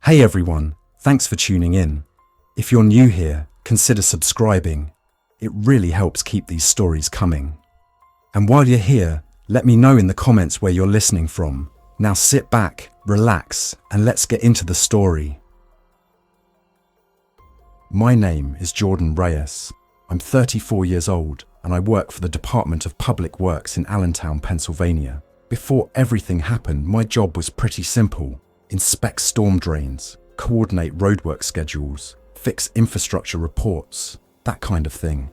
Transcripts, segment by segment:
Hey everyone, thanks for tuning in. If you're new here, consider subscribing. It really helps keep these stories coming. And while you're here, let me know in the comments where you're listening from. Now sit back, relax, and let's get into the story. My name is Jordan Reyes. I'm 34 years old and I work for the Department of Public Works in Allentown, Pennsylvania. Before everything happened, my job was pretty simple. Inspect storm drains, coordinate roadwork schedules, fix infrastructure reports, that kind of thing.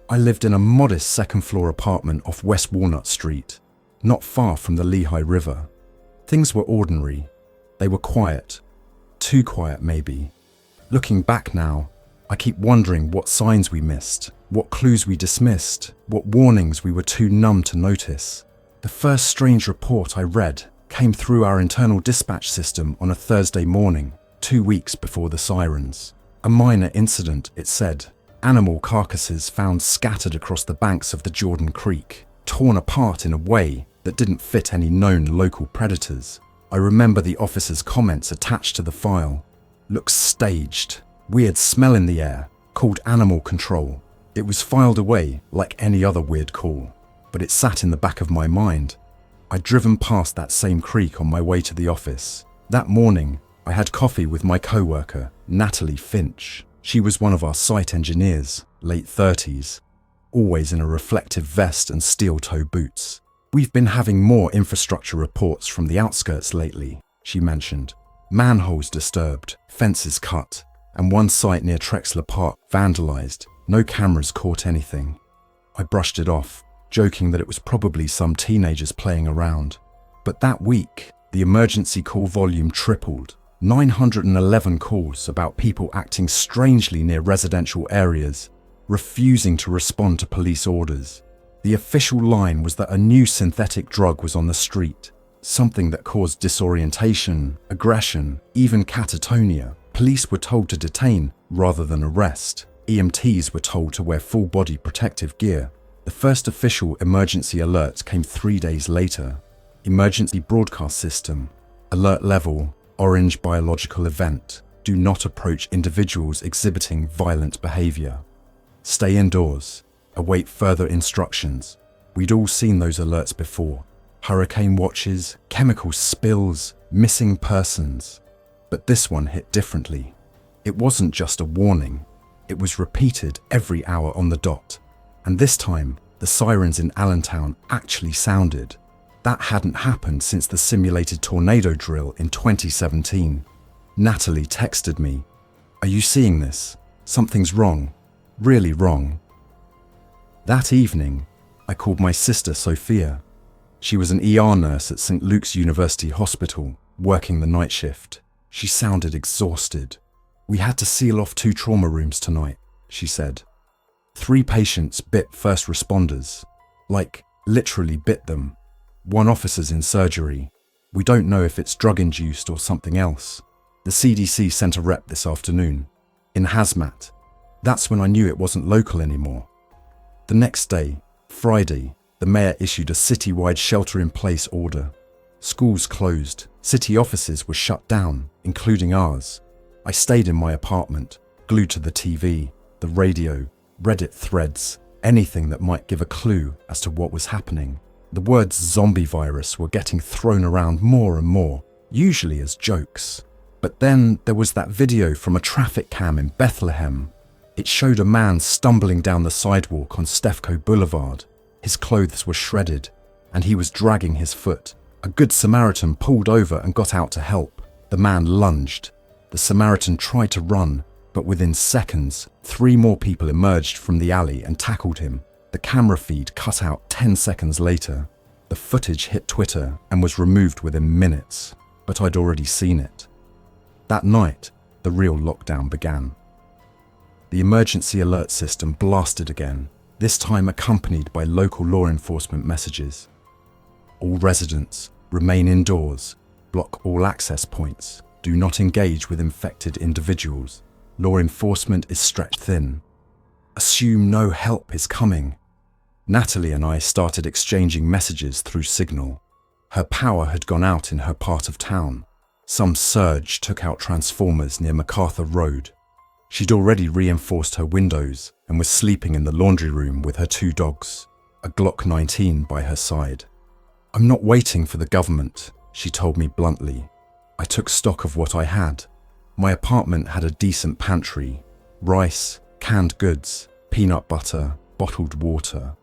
I lived in a modest second-floor apartment off West Walnut Street, not far from the Lehigh River. Things were ordinary. They were quiet. Too quiet, maybe. Looking back now, I keep wondering what signs we missed, what clues we dismissed, what warnings we were too numb to notice. The first strange report I read came through our internal dispatch system on a Thursday morning, 2 weeks before the sirens. A minor incident, it said. Animal carcasses found scattered across the banks of the Jordan Creek, torn apart in a way that didn't fit any known local predators. I remember the officer's comments attached to the file. Looks staged. Weird smell in the air. Called animal control. It was filed away like any other weird call, but it sat in the back of my mind. I'd driven past that same creek on my way to the office. That morning, I had coffee with my co-worker, Natalie Finch. She was one of our site engineers, late 30s, always in a reflective vest and steel-toe boots. We've been having more infrastructure reports from the outskirts lately, she mentioned. Manholes disturbed, fences cut, and one site near Trexler Park vandalized. No cameras caught anything. I brushed it off, joking that it was probably some teenagers playing around. But that week, the emergency call volume tripled. 911 calls about people acting strangely near residential areas, refusing to respond to police orders. The official line was that a new synthetic drug was on the street, something that caused disorientation, aggression, even catatonia. Police were told to detain rather than arrest. EMTs were told to wear full-body protective gear. The first official emergency alert came 3 days later. Emergency broadcast system. Alert level, orange biological event. Do not approach individuals exhibiting violent behavior. Stay indoors. Await further instructions. We'd all seen those alerts before. Hurricane watches, chemical spills, missing persons. But this one hit differently. It wasn't just a warning. It was repeated every hour on the dot. And this time, the sirens in Allentown actually sounded. That hadn't happened since the simulated tornado drill in 2017. Natalie texted me, "Are you seeing this? Something's wrong. Really wrong." That evening, I called my sister Sophia. She was an ER nurse at St. Luke's University Hospital, working the night shift. She sounded exhausted. "We had to seal off 2 trauma rooms tonight," she said. 3 patients bit first responders. Like, literally bit them. 1 officer's in surgery. We don't know if it's drug-induced or something else. The CDC sent a rep this afternoon. In hazmat. That's when I knew it wasn't local anymore. The next day, Friday, the mayor issued a citywide shelter-in-place order. Schools closed. City offices were shut down, including ours. I stayed in my apartment, glued to the TV, the radio, Reddit threads, anything that might give a clue as to what was happening. The words zombie virus were getting thrown around more and more, usually as jokes. But then there was that video from a traffic cam in Bethlehem. It showed a man stumbling down the sidewalk on Stefco Boulevard. His clothes were shredded, and he was dragging his foot. A good Samaritan pulled over and got out to help. The man lunged. The Samaritan tried to run, but within seconds, 3 more people emerged from the alley and tackled him. The camera feed cut out 10 seconds later. The footage hit Twitter and was removed within minutes, but I'd already seen it. That night, the real lockdown began. The emergency alert system blasted again, this time accompanied by local law enforcement messages. All residents, remain indoors, block all access points, do not engage with infected individuals. Law enforcement is stretched thin. Assume no help is coming. Natalie and I started exchanging messages through Signal. Her power had gone out in her part of town. Some surge took out transformers near MacArthur Road. She'd already reinforced her windows and was sleeping in the laundry room with her 2 dogs, a Glock 19 by her side. "I'm not waiting for the government," she told me bluntly. I took stock of what I had. My apartment had a decent pantry: rice, canned goods, peanut butter, bottled water.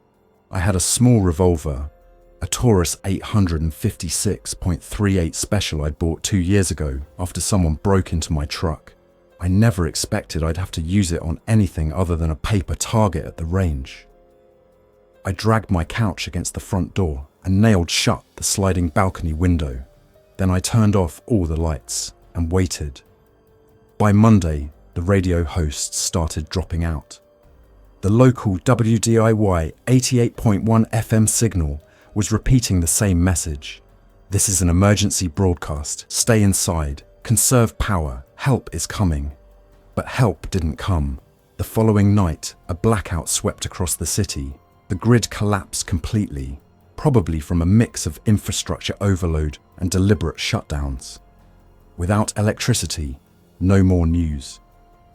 I had a small revolver, a Taurus 856.38 special I'd bought 2 years ago after someone broke into my truck. I never expected I'd have to use it on anything other than a paper target at the range. I dragged my couch against the front door and nailed shut the sliding balcony window. Then I turned off all the lights and waited. By Monday, the radio hosts started dropping out. The local WDIY 88.1 FM signal was repeating the same message. "This is an emergency broadcast. Stay inside. Conserve power. Help is coming." But help didn't come. The following night, a blackout swept across the city. The grid collapsed completely, probably from a mix of infrastructure overload and deliberate shutdowns. Without electricity, no more news.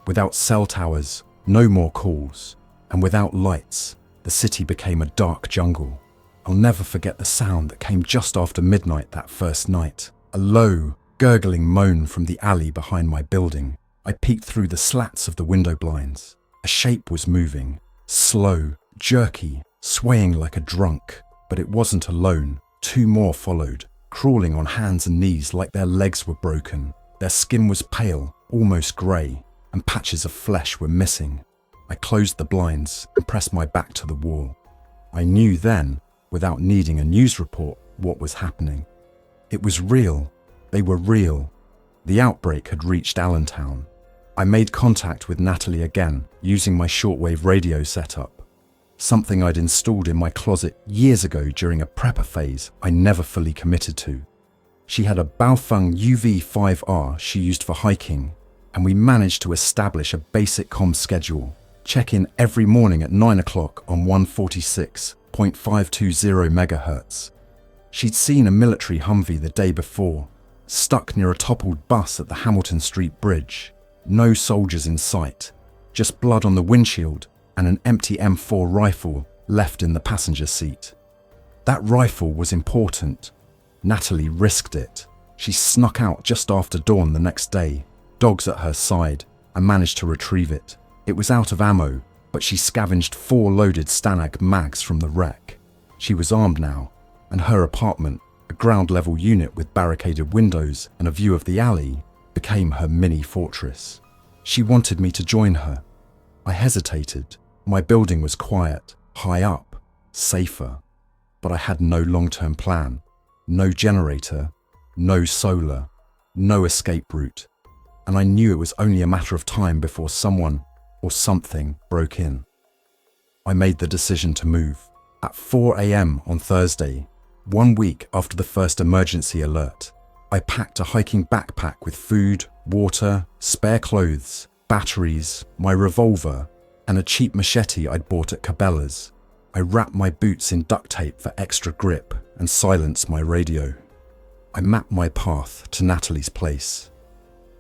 Without cell towers, no more calls. And without lights, the city became a dark jungle. I'll never forget the sound that came just after midnight that first night. A low, gurgling moan from the alley behind my building. I peeked through the slats of the window blinds. A shape was moving, slow, jerky, swaying like a drunk. But it wasn't alone. 2 more followed, crawling on hands and knees like their legs were broken. Their skin was pale, almost grey, and patches of flesh were missing. I closed the blinds and pressed my back to the wall. I knew then, without needing a news report, what was happening. It was real. They were real. The outbreak had reached Allentown. I made contact with Natalie again, using my shortwave radio setup, something I'd installed in my closet years ago during a prepper phase I never fully committed to. She had a Baofeng UV5R she used for hiking, and we managed to establish a basic comm schedule. Check in every morning at 9 o'clock on 146.520 MHz. She'd seen a military Humvee the day before, stuck near a toppled bus at the Hamilton Street Bridge. No soldiers in sight, just blood on the windshield and an empty M4 rifle left in the passenger seat. That rifle was important. Natalie risked it. She snuck out just after dawn the next day, dogs at her side, and managed to retrieve it. It was out of ammo, but she scavenged 4 loaded Stanag mags from the wreck. She was armed now, and her apartment, a ground-level unit with barricaded windows and a view of the alley, became her mini fortress. She wanted me to join her. I hesitated. My building was quiet, high up, safer. But I had no long-term plan, no generator, no solar, no escape route. And I knew it was only a matter of time before someone or something broke in. I made the decision to move. At 4 a.m. on Thursday, 1 week after the first emergency alert, I packed a hiking backpack with food, water, spare clothes, batteries, my revolver, and a cheap machete I'd bought at Cabela's. I wrapped my boots in duct tape for extra grip and silenced my radio. I mapped my path to Natalie's place.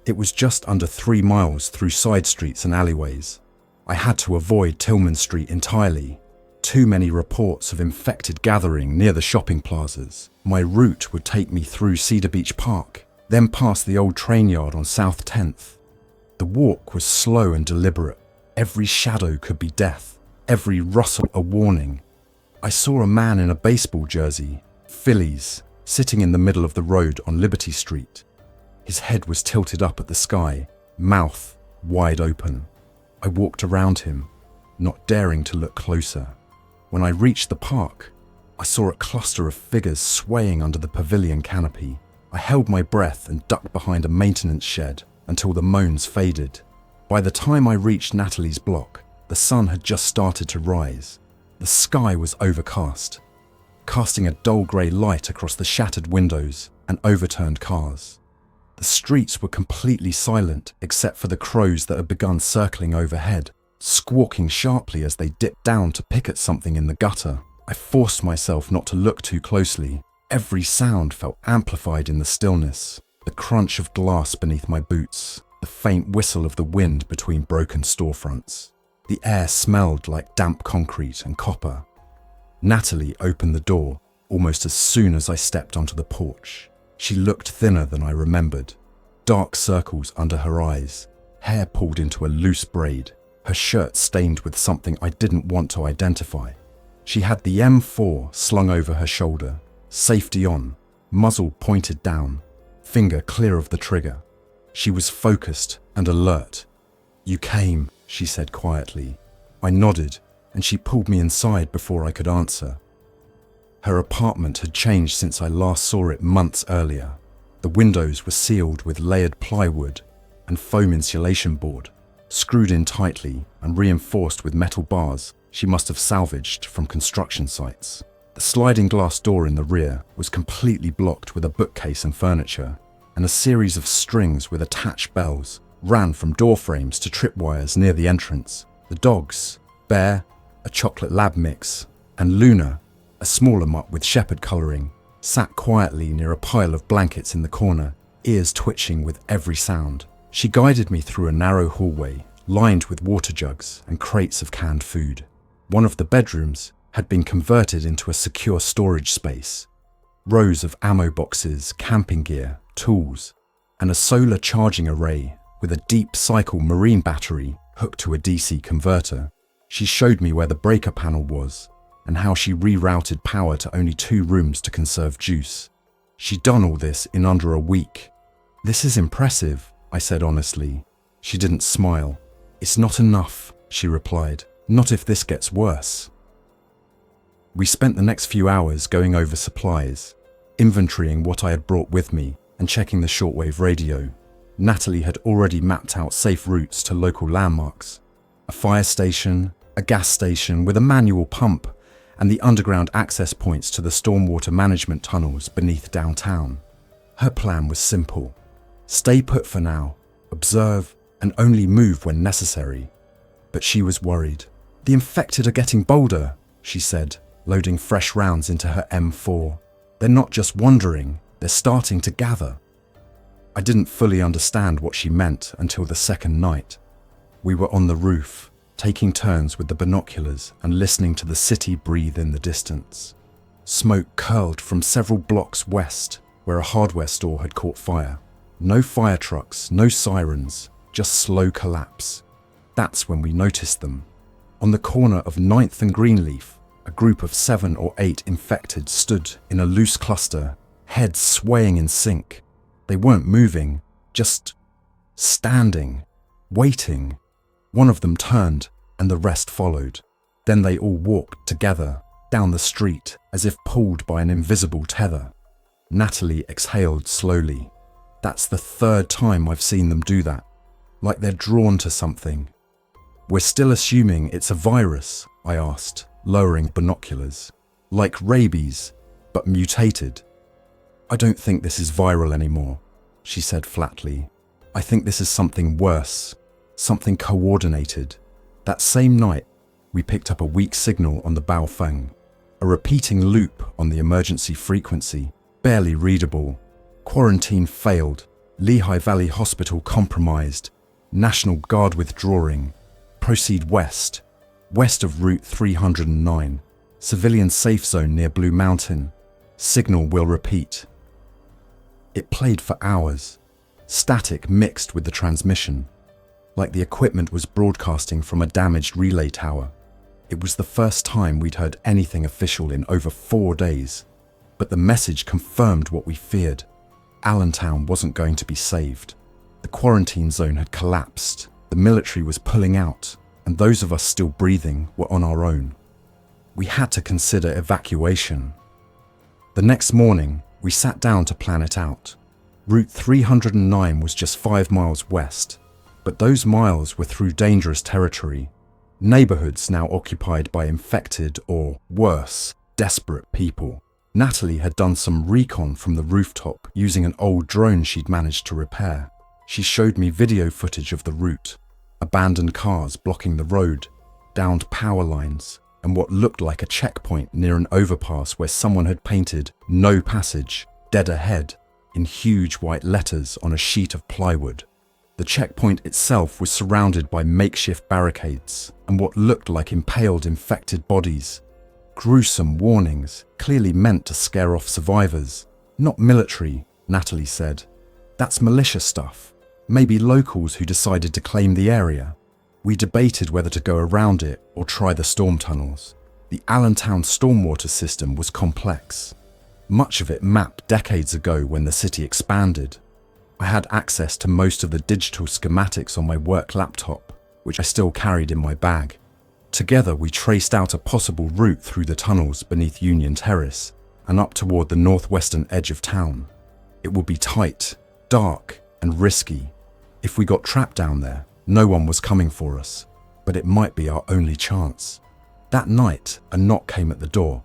It was just under 3 miles through side streets and alleyways. I had to avoid Tillman Street entirely. Too many reports of infected gathering near the shopping plazas. My route would take me through Cedar Beach Park, then past the old train yard on South 10th. The walk was slow and deliberate. Every shadow could be death, every rustle a warning. I saw a man in a baseball jersey, Phillies, sitting in the middle of the road on Liberty Street. His head was tilted up at the sky, mouth wide open. I walked around him, not daring to look closer. When I reached the park, I saw a cluster of figures swaying under the pavilion canopy. I held my breath and ducked behind a maintenance shed until the moans faded. By the time I reached Natalie's block, the sun had just started to rise. The sky was overcast, casting a dull grey light across the shattered windows and overturned cars. The streets were completely silent except for the crows that had begun circling overhead, squawking sharply as they dipped down to pick at something in the gutter. I forced myself not to look too closely. Every sound felt amplified in the stillness. The crunch of glass beneath my boots, the faint whistle of the wind between broken storefronts. The air smelled like damp concrete and copper. Natalie opened the door almost as soon as I stepped onto the porch. She looked thinner than I remembered. Dark circles under her eyes, hair pulled into a loose braid, her shirt stained with something I didn't want to identify. She had the M4 slung over her shoulder, safety on, muzzle pointed down, finger clear of the trigger. She was focused and alert. "You came," she said quietly. I nodded, and she pulled me inside before I could answer. Her apartment had changed since I last saw it months earlier. The windows were sealed with layered plywood and foam insulation board, screwed in tightly and reinforced with metal bars she must have salvaged from construction sites. The sliding glass door in the rear was completely blocked with a bookcase and furniture, and a series of strings with attached bells ran from door frames to tripwires near the entrance. The dogs, Bear, a chocolate lab mix, and Luna, a smaller mutt with shepherd colouring, sat quietly near a pile of blankets in the corner, ears twitching with every sound. She guided me through a narrow hallway lined with water jugs and crates of canned food. One of the bedrooms had been converted into a secure storage space. Rows of ammo boxes, camping gear, tools, and a solar charging array with a deep cycle marine battery hooked to a DC converter. She showed me where the breaker panel was and how she rerouted power to only 2 rooms to conserve juice. She'd done all this in under a week. "This is impressive," I said honestly. She didn't smile. "It's not enough," she replied. "Not if this gets worse." We spent the next few hours going over supplies, inventorying what I had brought with me, and checking the shortwave radio. Natalie had already mapped out safe routes to local landmarks. A fire station, a gas station with a manual pump, and the underground access points to the stormwater management tunnels beneath downtown. Her plan was simple. Stay put for now, observe, and only move when necessary. But she was worried. "The infected are getting bolder," she said, loading fresh rounds into her M4. "They're not just wandering, they're starting to gather." I didn't fully understand what she meant until the second night. We were on the roof, taking turns with the binoculars and listening to the city breathe in the distance. Smoke curled from several blocks west, where a hardware store had caught fire. No fire trucks, no sirens, just slow collapse. That's when we noticed them. On the corner of 9th and Greenleaf, a group of 7 or 8 infected stood in a loose cluster, heads swaying in sync. They weren't moving, just standing, waiting. One of them turned, and the rest followed. Then they all walked together, down the street, as if pulled by an invisible tether. Natalie exhaled slowly. "That's the 3rd time I've seen them do that. Like they're drawn to something." "We're still assuming it's a virus?" I asked, lowering binoculars. "Like rabies, but mutated?" "I don't think this is viral anymore," she said flatly. "I think this is something worse, something coordinated." That same night, we picked up a weak signal on the Baofeng, a repeating loop on the emergency frequency, barely readable. Quarantine failed, Lehigh Valley Hospital compromised, National Guard withdrawing. Proceed west, west of Route 309, civilian safe zone near Blue Mountain. Signal will repeat. It played for hours, static mixed with the transmission, like the equipment was broadcasting from a damaged relay tower. It was the first time we'd heard anything official in over 4 days, but the message confirmed what we feared. Allentown wasn't going to be saved. The quarantine zone had collapsed, the military was pulling out, and those of us still breathing were on our own. We had to consider evacuation. The next morning, we sat down to plan it out. Route 309 was just 5 miles west, but those miles were through dangerous territory, neighborhoods now occupied by infected or, worse, desperate people. Natalie had done some recon from the rooftop using an old drone she'd managed to repair. She showed me video footage of the route, abandoned cars blocking the road, downed power lines, and what looked like a checkpoint near an overpass where someone had painted "No passage, dead ahead." in huge white letters on a sheet of plywood. The checkpoint itself was surrounded by makeshift barricades and what looked like impaled infected bodies. Gruesome warnings, clearly meant to scare off survivors. Not military, Natalie said. That's militia stuff. Maybe locals who decided to claim the area. We debated whether to go around it or try the storm tunnels. The Allentown stormwater system was complex. Much of it mapped decades ago when the city expanded. I had access to most of the digital schematics on my work laptop, which I still carried in my bag. Together we traced out a possible route through the tunnels beneath Union Terrace and up toward the northwestern edge of town. It would be tight, dark, and risky. If we got trapped down there, no one was coming for us, but it might be our only chance. That night, a knock came at the door.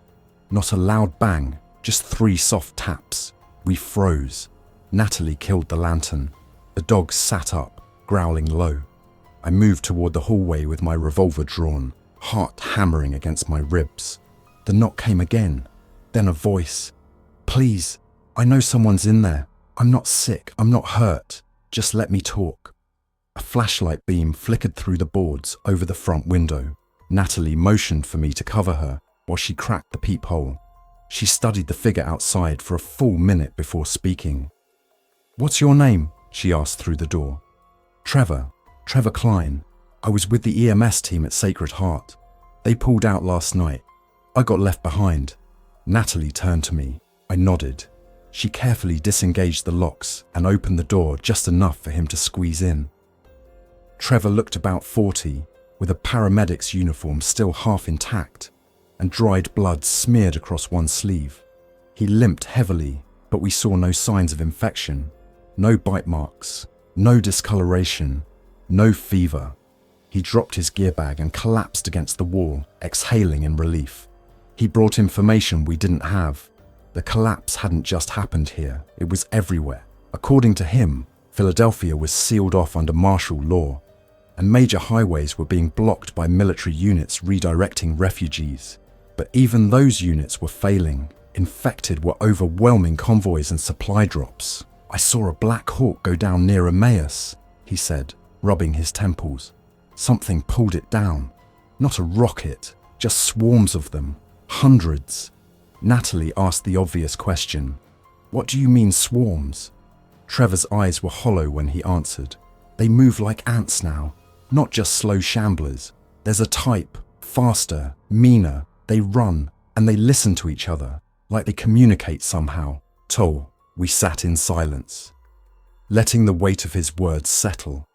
Not a loud bang, just 3 soft taps. We froze. Natalie killed the lantern. The dogs sat up, growling low. I moved toward the hallway with my revolver drawn, heart hammering against my ribs. The knock came again, then a voice. "Please, I know someone's in there. I'm not sick, I'm not hurt. Just let me talk." A flashlight beam flickered through the boards over the front window. Natalie motioned for me to cover her while she cracked the peephole. She studied the figure outside for a full minute before speaking. "What's your name?" she asked through the door. Trevor Klein. I was with the EMS team at Sacred Heart. They pulled out last night. I got left behind." Natalie turned to me. I nodded. She carefully disengaged the locks and opened the door just enough for him to squeeze in. Trevor looked about 40, with a paramedic's uniform still half intact and dried blood smeared across one sleeve. He limped heavily, but we saw no signs of infection. No bite marks, no discoloration, no fever. He dropped his gear bag and collapsed against the wall, exhaling in relief. He brought information we didn't have. The collapse hadn't just happened here, it was everywhere. According to him, Philadelphia was sealed off under martial law, and major highways were being blocked by military units redirecting refugees. But even those units were failing. Infected were overwhelming convoys and supply drops. "I saw a Black Hawk go down near Emmaus," he said, rubbing his temples. "Something pulled it down. Not a rocket, just swarms of them. Hundreds." Natalie asked the obvious question. "What do you mean swarms?" Trevor's eyes were hollow when he answered. "They move like ants now, not just slow shamblers. There's a type, faster, meaner. They run, and they listen to each other, like they communicate somehow." Toll. We sat in silence, letting the weight of his words settle.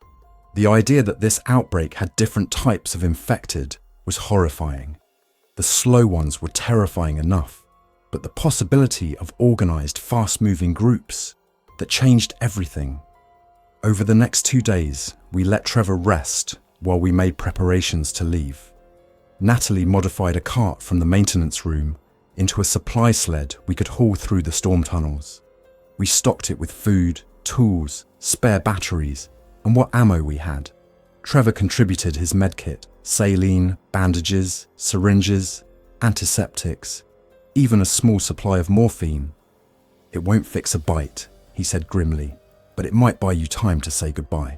The idea that this outbreak had different types of infected was horrifying. The slow ones were terrifying enough, but the possibility of organized, fast-moving groups that changed everything. Over the next 2 days, we let Trevor rest while we made preparations to leave. Natalie modified a cart from the maintenance room into a supply sled we could haul through the storm tunnels. We stocked it with food, tools, spare batteries, and what ammo we had. Trevor contributed his medkit, saline, bandages, syringes, antiseptics, even a small supply of morphine. "It won't fix a bite," he said grimly, "but it might buy you time to say goodbye."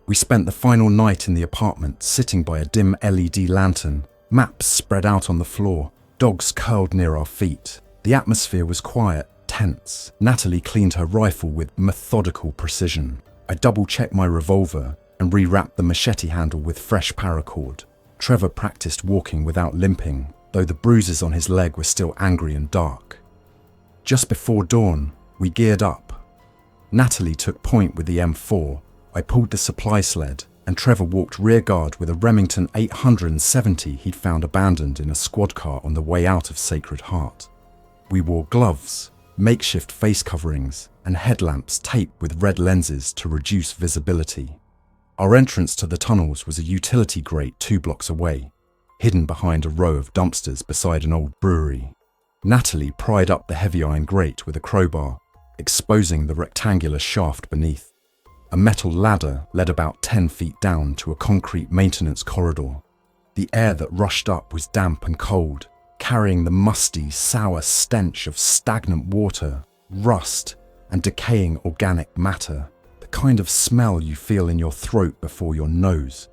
We spent the final night in the apartment sitting by a dim LED lantern, maps spread out on the floor, dogs curled near our feet. The atmosphere was quiet, tense. Natalie cleaned her rifle with methodical precision. I double-checked my revolver and rewrapped the machete handle with fresh paracord. Trevor practiced walking without limping, though the bruises on his leg were still angry and dark. Just before dawn, we geared up. Natalie took point with the M4. I pulled the supply sled, and Trevor walked rear guard with a Remington 870 he'd found abandoned in a squad car on the way out of Sacred Heart. We wore gloves, makeshift face coverings, and headlamps taped with red lenses to reduce visibility. Our entrance to the tunnels was a utility grate 2 blocks away, hidden behind a row of dumpsters beside an old brewery. Natalie pried up the heavy iron grate with a crowbar, exposing the rectangular shaft beneath. A metal ladder led about 10 feet down to a concrete maintenance corridor. The air that rushed up was damp and cold, carrying the musty, sour stench of stagnant water, rust, and decaying organic matter, the kind of smell you feel in your throat before your nose.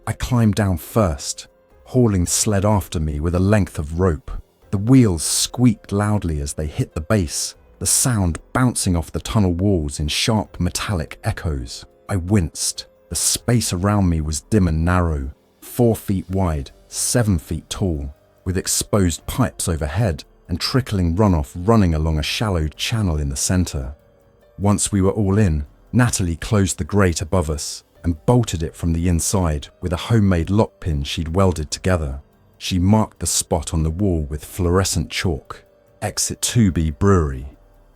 I climbed down first, hauling the sled after me with a length of rope. The wheels squeaked loudly as they hit the base, the sound bouncing off the tunnel walls in sharp metallic echoes. I winced. The space around me was dim and narrow, 4 feet wide, 7 feet tall, with exposed pipes overhead and trickling runoff running along a shallow channel in the center. Once we were all in, Natalie closed the grate above us and bolted it from the inside with a homemade lock pin she'd welded together. She marked the spot on the wall with fluorescent chalk, Exit 2B Brewery.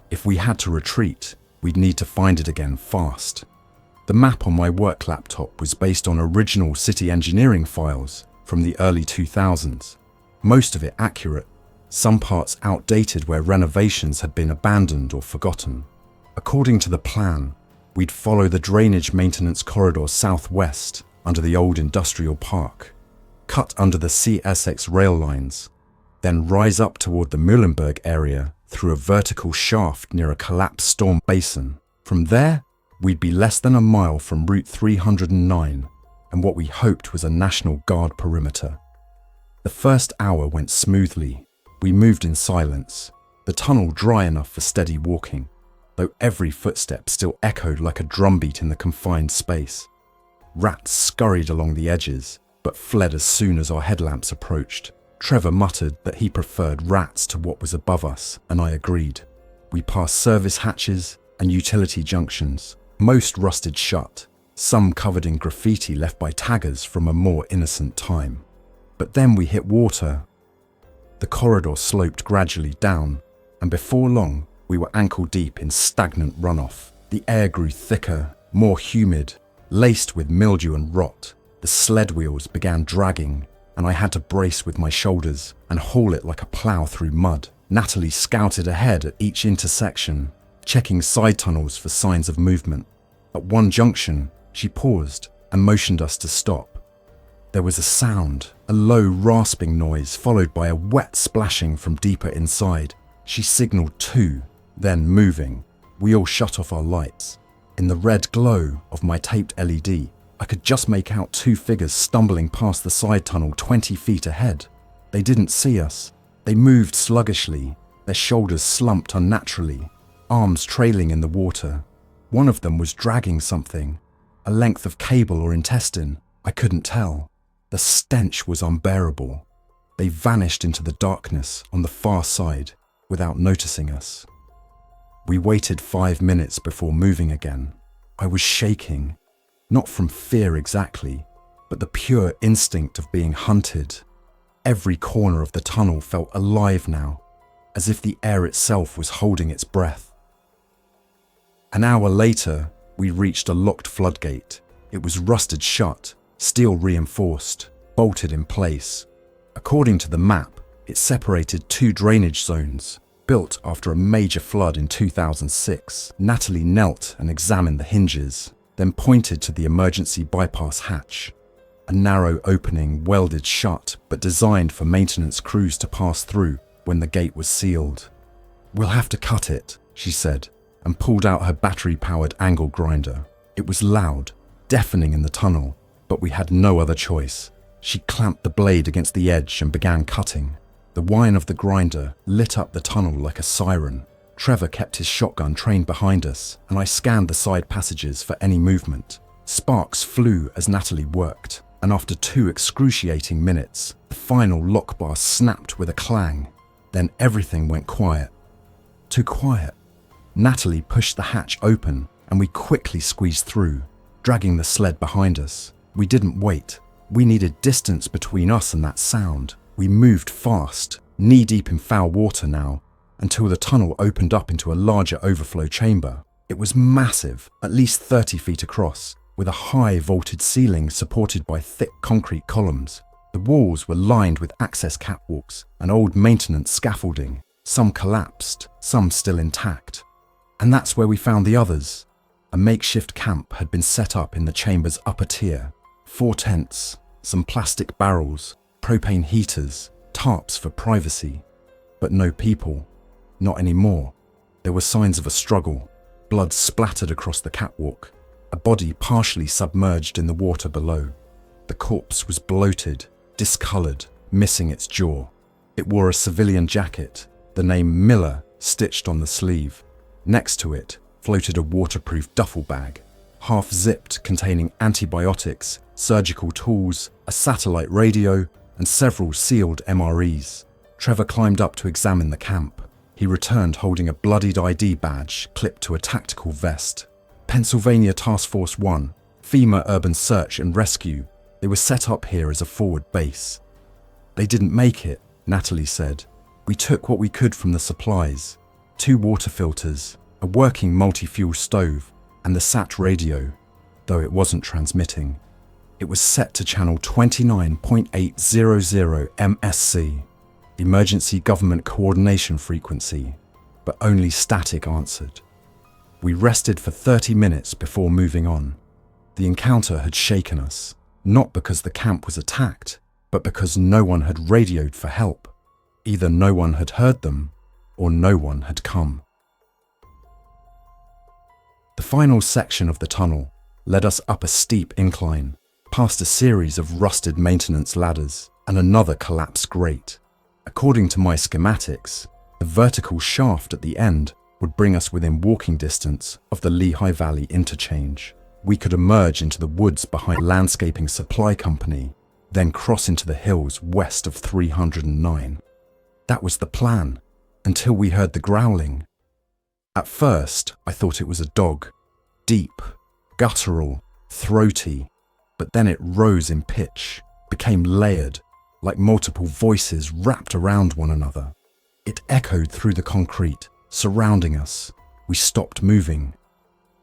If we had to retreat, we'd need to find it again fast. The map on my work laptop was based on original city engineering files from the early 2000s, most of it accurate, some parts outdated where renovations had been abandoned or forgotten. According to the plan, we'd follow the drainage maintenance corridor southwest under the old industrial park, cut under the CSX rail lines, then rise up toward the Muhlenberg area through a vertical shaft near a collapsed storm basin. From there, we'd be less than a mile from Route 309 and what we hoped was a National Guard perimeter. The first hour went smoothly. We moved in silence, the tunnel dry enough for steady walking, though every footstep still echoed like a drumbeat in the confined space. Rats scurried along the edges, but fled as soon as our headlamps approached. Trevor muttered that he preferred rats to what was above us, and I agreed. We passed service hatches and utility junctions, most rusted shut, some covered in graffiti left by taggers from a more innocent time. But then we hit water. The corridor sloped gradually down, and before long, we were ankle deep in stagnant runoff. The air grew thicker, more humid, laced with mildew and rot. The sled wheels began dragging, and I had to brace with my shoulders and haul it like a plow through mud. Natalie scouted ahead at each intersection, checking side tunnels for signs of movement. At one junction, she paused and motioned us to stop. There was a sound, a low rasping noise followed by a wet splashing from deeper inside. She signaled 2, then moving. We all shut off our lights. In the red glow of my taped LED, I could just make out 2 figures stumbling past the side tunnel 20 feet ahead. They didn't see us. They moved sluggishly, their shoulders slumped unnaturally, arms trailing in the water. One of them was dragging something, a length of cable or intestine. I couldn't tell. The stench was unbearable. They vanished into the darkness on the far side without noticing us. We waited 5 minutes before moving again. I was shaking, not from fear exactly, but the pure instinct of being hunted. Every corner of the tunnel felt alive now, as if the air itself was holding its breath. An hour later, we reached a locked floodgate. It was rusted shut, steel reinforced, bolted in place. According to the map, it separated 2 drainage zones, built after a major flood in 2006. Natalie knelt and examined the hinges, then pointed to the emergency bypass hatch, a narrow opening welded shut but designed for maintenance crews to pass through when the gate was sealed. "We'll have to cut it," she said, and pulled out her battery-powered angle grinder. It was loud, deafening in the tunnel, but we had no other choice. She clamped the blade against the edge and began cutting. The whine of the grinder lit up the tunnel like a siren. Trevor kept his shotgun trained behind us, and I scanned the side passages for any movement. Sparks flew as Natalie worked, and after 2 excruciating minutes, the final lock bar snapped with a clang. Then everything went quiet. Too quiet. Natalie pushed the hatch open, and we quickly squeezed through, dragging the sled behind us. We didn't wait. We needed distance between us and that sound. We moved fast, knee-deep in foul water now, until the tunnel opened up into a larger overflow chamber. It was massive, at least 30 feet across, with a high vaulted ceiling supported by thick concrete columns. The walls were lined with access catwalks and old maintenance scaffolding, some collapsed, some still intact. And that's where we found the others. A makeshift camp had been set up in the chamber's upper tier. 4 tents, some plastic barrels, propane heaters, tarps for privacy. But no people. Not anymore. There were signs of a struggle. Blood splattered across the catwalk, a body partially submerged in the water below. The corpse was bloated, discolored, missing its jaw. It wore a civilian jacket, the name Miller stitched on the sleeve. Next to it floated a waterproof duffel bag, half-zipped, containing antibiotics, surgical tools, a satellite radio, and several sealed MREs. Trevor climbed up to examine the camp. He returned holding a bloodied ID badge clipped to a tactical vest. Pennsylvania Task Force 1, FEMA Urban Search and Rescue. They were set up here as a forward base. They didn't make it, Natalie said. We took what we could from the supplies. 2 water filters, a working multi-fuel stove, and the SAT radio, though it wasn't transmitting. It was set to channel 29.800 MSC, Emergency Government Coordination Frequency, but only static answered. We rested for 30 minutes before moving on. The encounter had shaken us, not because the camp was attacked, but because no one had radioed for help. Either no one had heard them, or no one had come. The final section of the tunnel led us up a steep incline, past a series of rusted maintenance ladders and another collapsed grate. According to my schematics, the vertical shaft at the end would bring us within walking distance of the Lehigh Valley interchange. We could emerge into the woods behind a landscaping supply company, then cross into the hills west of 309. That was the plan, until we heard the growling. At first, I thought it was a dog. Deep, guttural, throaty, but then it rose in pitch, became layered, like multiple voices wrapped around one another. It echoed through the concrete, surrounding us. We stopped moving.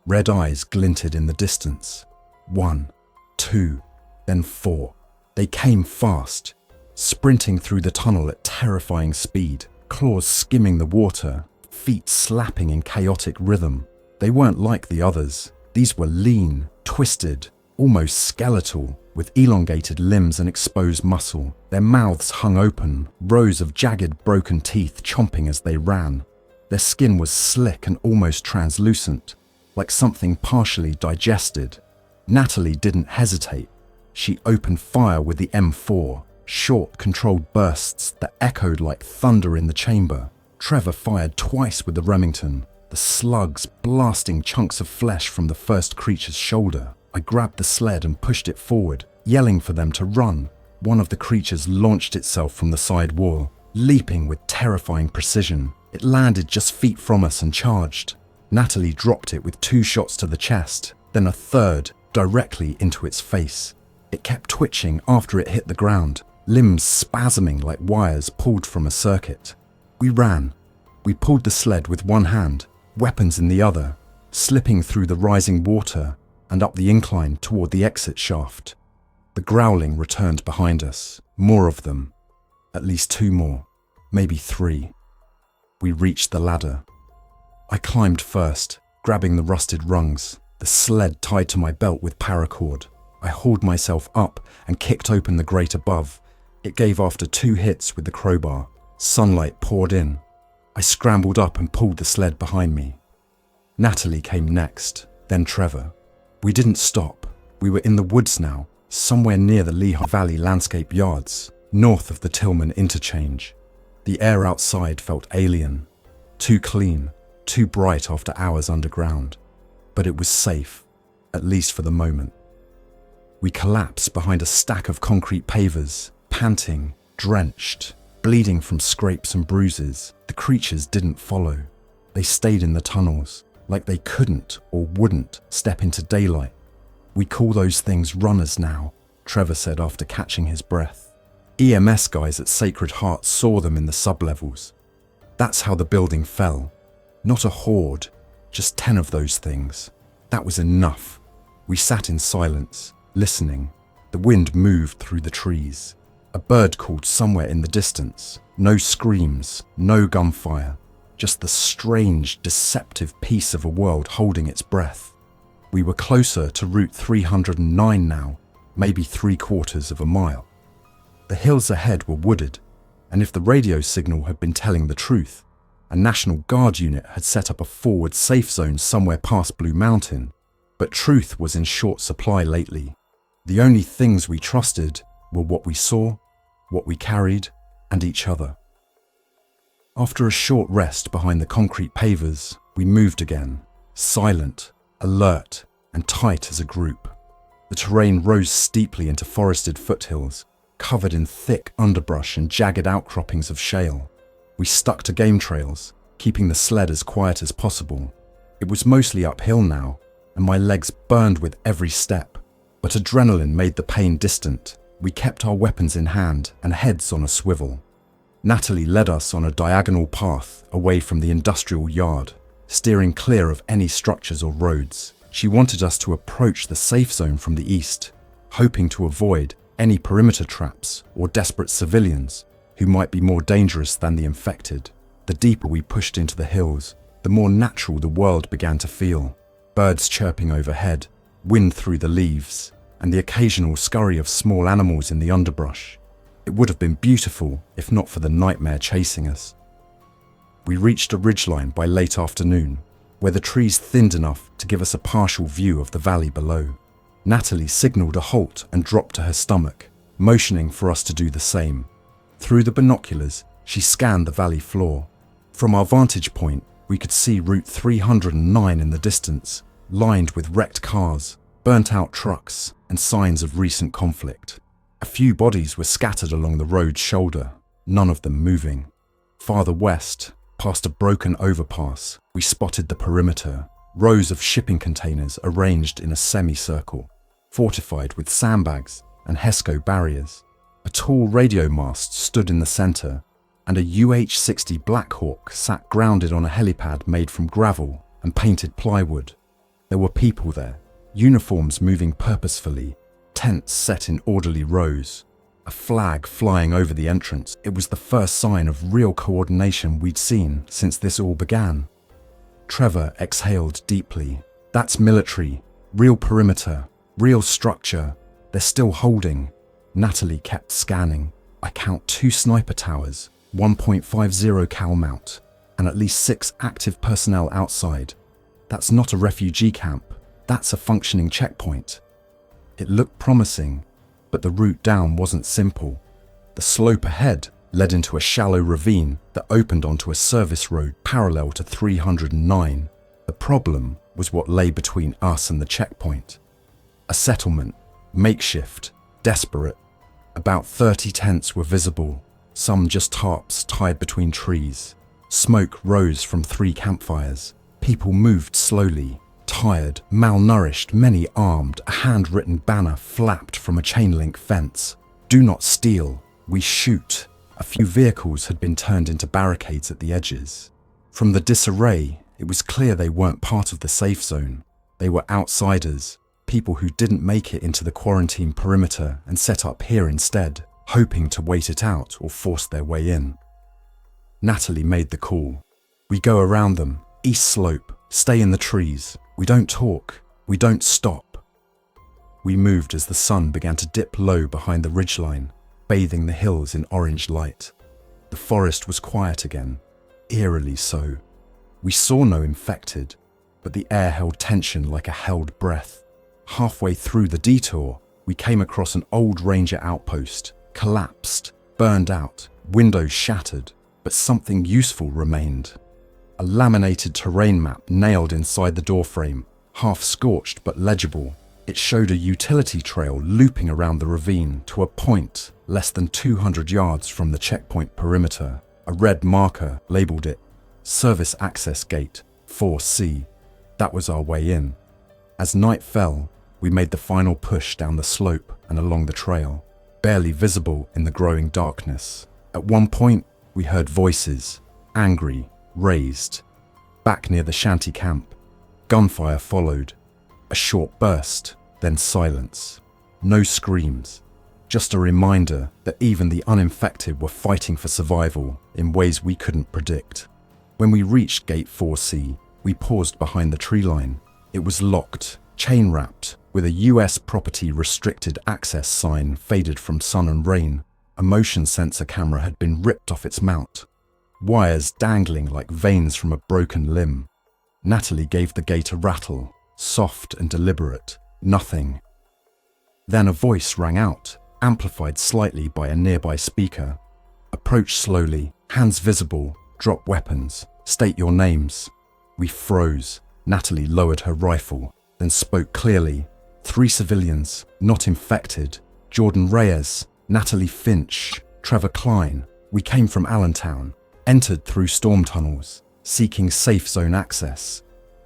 Red eyes glinted in the distance. 1, 2, then 4. They came fast, sprinting through the tunnel at terrifying speed, claws skimming the water, feet slapping in chaotic rhythm. They weren't like the others. These were lean, twisted, almost skeletal, with elongated limbs and exposed muscle. Their mouths hung open, rows of jagged, broken teeth chomping as they ran. Their skin was slick and almost translucent, like something partially digested. Natalie didn't hesitate. She opened fire with the M4, short, controlled bursts that echoed like thunder in the chamber. Trevor fired twice with the Remington, the slugs blasting chunks of flesh from the first creature's shoulder. I grabbed the sled and pushed it forward, yelling for them to run. One of the creatures launched itself from the side wall, leaping with terrifying precision. It landed just feet from us and charged. Natalie dropped it with 2 shots to the chest, then a third directly into its face. It kept twitching after it hit the ground, limbs spasming like wires pulled from a circuit. We ran. We pulled the sled with one hand, weapons in the other, slipping through the rising water and up the incline toward the exit shaft. The growling returned behind us, more of them, at least 2 more, maybe 3. We reached the ladder. I climbed first, grabbing the rusted rungs, the sled tied to my belt with paracord. I hauled myself up and kicked open the grate above. It gave after 2 hits with the crowbar. Sunlight poured in. I scrambled up and pulled the sled behind me. Natalie came next, then Trevor. We didn't stop. We were in the woods now, somewhere near the Lehigh Valley landscape yards, north of the Tillman interchange. The air outside felt alien, too clean, too bright after hours underground. But it was safe, at least for the moment. We collapsed behind a stack of concrete pavers, panting, drenched, bleeding from scrapes and bruises. The creatures didn't follow. They stayed in the tunnels, like they couldn't or wouldn't step into daylight. We call those things runners now, Trevor said after catching his breath. EMS guys at Sacred Heart saw them in the sublevels. That's how the building fell. Not a horde, just 10 of those things. That was enough. We sat in silence, listening. The wind moved through the trees. A bird called somewhere in the distance. No screams, no gunfire. Just the strange, deceptive piece of a world holding its breath. We were closer to Route 309 now, maybe 3/4 of a mile. The hills ahead were wooded, and if the radio signal had been telling the truth, A National Guard unit had set up a forward safe zone somewhere past Blue Mountain, but truth was in short supply lately. The only things we trusted were what we saw, what we carried, and each other. After a short rest behind the concrete pavers, we moved again, silent, alert, and tight as a group. The terrain rose steeply into forested foothills, covered in thick underbrush and jagged outcroppings of shale. We stuck to game trails, keeping the sled as quiet as possible. It was mostly uphill now, and my legs burned with every step, but adrenaline made the pain distant. We kept our weapons in hand and heads on a swivel. Natalie led us on a diagonal path away from the industrial yard, steering clear of any structures or roads. She wanted us to approach the safe zone from the east, hoping to avoid any perimeter traps or desperate civilians who might be more dangerous than the infected. The deeper we pushed into the hills, the more natural the world began to feel. Birds chirping overhead, wind through the leaves, and the occasional scurry of small animals in the underbrush. It would have been beautiful if not for the nightmare chasing us. We reached a ridgeline by late afternoon, where the trees thinned enough to give us a partial view of the valley below. Natalie signaled a halt and dropped to her stomach, motioning for us to do the same. Through the binoculars, she scanned the valley floor. From our vantage point, we could see Route 309 in the distance, lined with wrecked cars, burnt-out trucks, and signs of recent conflict. A few bodies were scattered along the road's shoulder, none of them moving. Farther west, past a broken overpass, we spotted the perimeter, rows of shipping containers arranged in a semicircle, fortified with sandbags and HESCO barriers. A tall radio mast stood in the center, and a UH-60 Black Hawk sat grounded on a helipad made from gravel and painted plywood. There were people there, uniforms moving purposefully, tents set in orderly rows, a flag flying over the entrance. It was the first sign of real coordination we'd seen since this all began. Trevor exhaled deeply. That's military, real perimeter, real structure. They're still holding. Natalie kept scanning. I count 2 sniper towers, 1.50 cal mount, and at least 6 active personnel outside. That's not a refugee camp. That's a functioning checkpoint. It looked promising, but the route down wasn't simple. The slope ahead led into a shallow ravine that opened onto a service road parallel to 309. The problem was what lay between us and the checkpoint. A settlement, makeshift, desperate. About 30 tents were visible, some just tarps tied between trees. Smoke rose from 3 campfires. People moved slowly, tired, malnourished, many armed. A handwritten banner flapped from a chain-link fence. Do not steal, we shoot. A few vehicles had been turned into barricades at the edges. From the disarray, it was clear they weren't part of the safe zone. They were outsiders, people who didn't make it into the quarantine perimeter and set up here instead, hoping to wait it out or force their way in. Natalie made the call. We go around them, east slope, stay in the trees. We don't talk, we don't stop. We moved as the sun began to dip low behind the ridgeline, bathing the hills in orange light. The forest was quiet again, eerily so. We saw no infected, but the air held tension like a held breath. Halfway through the detour, we came across an old ranger outpost, collapsed, burned out, windows shattered, but something useful remained. A laminated terrain map nailed inside the doorframe, half scorched but legible. It showed a utility trail looping around the ravine to a point less than 200 yards from the checkpoint perimeter. A red marker labeled it Service Access Gate 4C. That was our way in. As night fell, we made the final push down the slope and along the trail, barely visible in the growing darkness. At one point, we heard voices, angry, raised. Back near the shanty camp, gunfire followed. A short burst, then silence. No screams, just a reminder that even the uninfected were fighting for survival in ways we couldn't predict. When we reached Gate 4C, we paused behind the tree line. It was locked, chain-wrapped, with a US property restricted access sign faded from sun and rain. A motion sensor camera had been ripped off its mount. wires dangling like veins from a broken limb. Natalie gave the gate a rattle, soft and deliberate. Nothing. Then a voice rang out, amplified slightly by a nearby speaker. Approach slowly, hands visible, drop weapons, state your names. We froze. Natalie lowered her rifle, then spoke clearly. 3 civilians, not infected. Jordan Reyes, Natalie Finch, Trevor Klein. We came from Allentown, entered through storm tunnels, seeking safe zone access.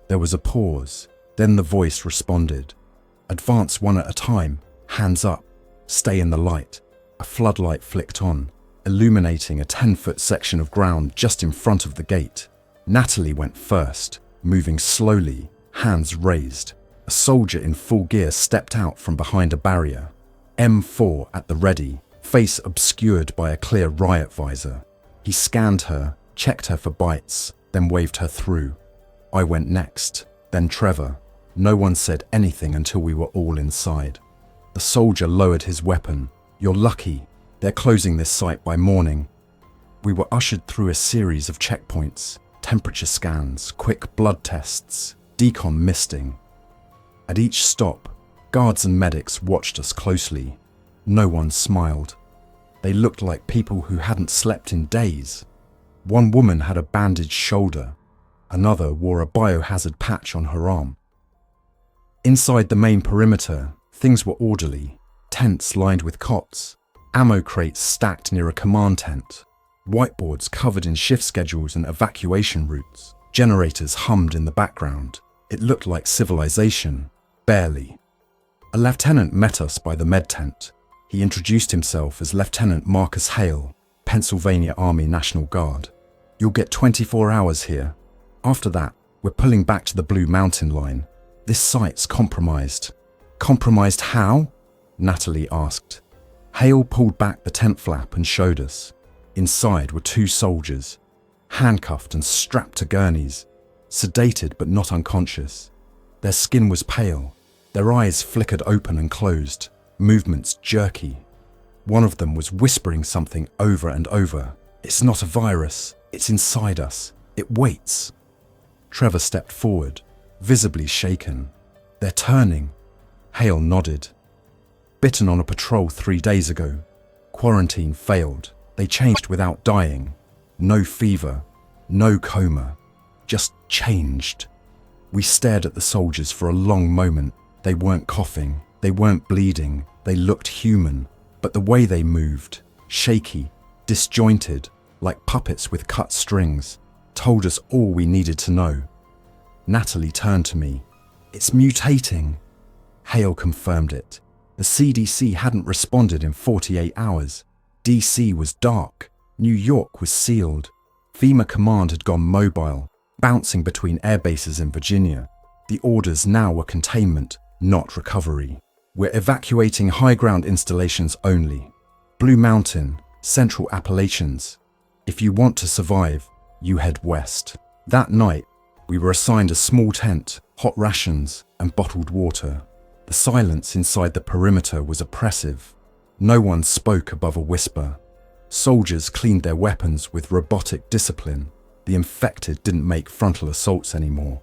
There was a pause, then the voice responded. Advance one at a time, hands up, stay in the light. A floodlight flicked on, illuminating a 10-foot section of ground just in front of the gate. Natalie went first, moving slowly, hands raised. A soldier in full gear stepped out from behind a barrier. M4 at the ready, face obscured by a clear riot visor. He scanned her, checked her for bites, then waved her through. I went next, then Trevor. No one said anything until we were all inside. The soldier lowered his weapon. You're lucky. They're closing this site by morning. We were ushered through a series of checkpoints, temperature scans, quick blood tests, decon misting. At each stop, guards and medics watched us closely. No one smiled. They looked like people who hadn't slept in days. One woman had a bandaged shoulder. Another wore a biohazard patch on her arm. Inside the main perimeter, things were orderly. Tents lined with cots, ammo crates stacked near a command tent, whiteboards covered in shift schedules and evacuation routes. Generators hummed in the background. It looked like civilization, barely. A lieutenant met us by the med tent. He introduced himself as Lieutenant Marcus Hale, Pennsylvania Army National Guard. You'll get 24 hours here. After that, we're pulling back to the Blue Mountain line. This site's compromised. Compromised how? Natalie asked. Hale pulled back the tent flap and showed us. Inside were 2 soldiers, handcuffed and strapped to gurneys, sedated but not unconscious. Their skin was pale. Their eyes flickered open and closed, movements jerky. One of them was whispering something over and over. It's not a virus. It's inside us. It waits. Trevor stepped forward, visibly shaken. They're turning. Hale nodded. Bitten on a patrol 3 days ago. Quarantine failed. They changed without dying. No fever, no coma. Just changed. We stared at the soldiers for a long moment. They weren't coughing. They weren't bleeding. They looked human. But the way they moved, shaky, disjointed, like puppets with cut strings, told us all we needed to know. Natalie turned to me. It's mutating. Hale confirmed it. The CDC hadn't responded in 48 hours. DC was dark. New York was sealed. FEMA command had gone mobile, bouncing between air bases in Virginia. The orders now were containment, not recovery. We're evacuating high ground installations only. Blue Mountain, Central Appalachians. If you want to survive, you head west. That night, we were assigned a small tent, hot rations, and bottled water. The silence inside the perimeter was oppressive. No one spoke above a whisper. Soldiers cleaned their weapons with robotic discipline. The infected didn't make frontal assaults anymore.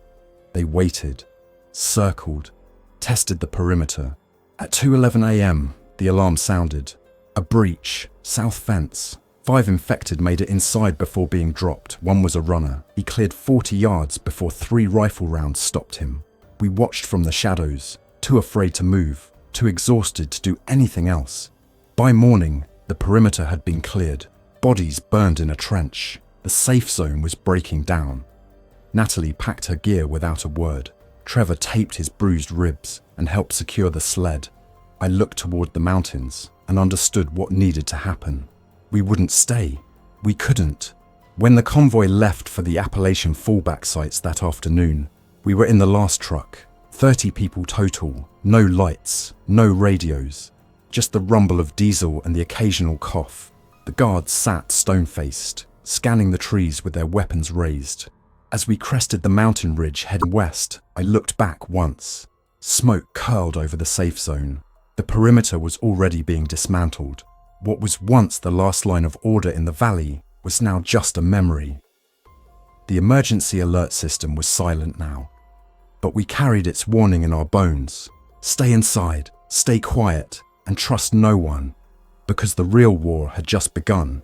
They waited, circled, tested the perimeter. At 2:11 a.m., the alarm sounded. A breach, south fence. 5 infected made it inside before being dropped. One was a runner. He cleared 40 yards before 3 rifle rounds stopped him. We watched from the shadows, too afraid to move, too exhausted to do anything else. By morning, the perimeter had been cleared. Bodies burned in a trench. The safe zone was breaking down. Natalie packed her gear without a word. Trevor taped his bruised ribs and helped secure the sled. I looked toward the mountains and understood what needed to happen. We wouldn't stay. We couldn't. When the convoy left for the Appalachian fallback sites that afternoon, we were in the last truck. 30 people total, no lights, no radios, just the rumble of diesel and the occasional cough. The guards sat stone-faced, scanning the trees with their weapons raised. As we crested the mountain ridge heading west, I looked back once. Smoke curled over the safe zone. The perimeter was already being dismantled. What was once the last line of order in the valley was now just a memory. The emergency alert system was silent now, but we carried its warning in our bones. Stay inside, stay quiet, and trust no one, because the real war had just begun.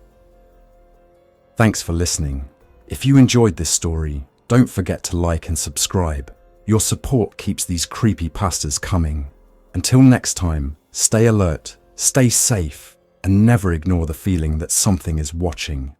Thanks for listening. If you enjoyed this story, don't forget to like and subscribe. Your support keeps these creepypastas coming. Until next time, stay alert, stay safe, and never ignore the feeling that something is watching.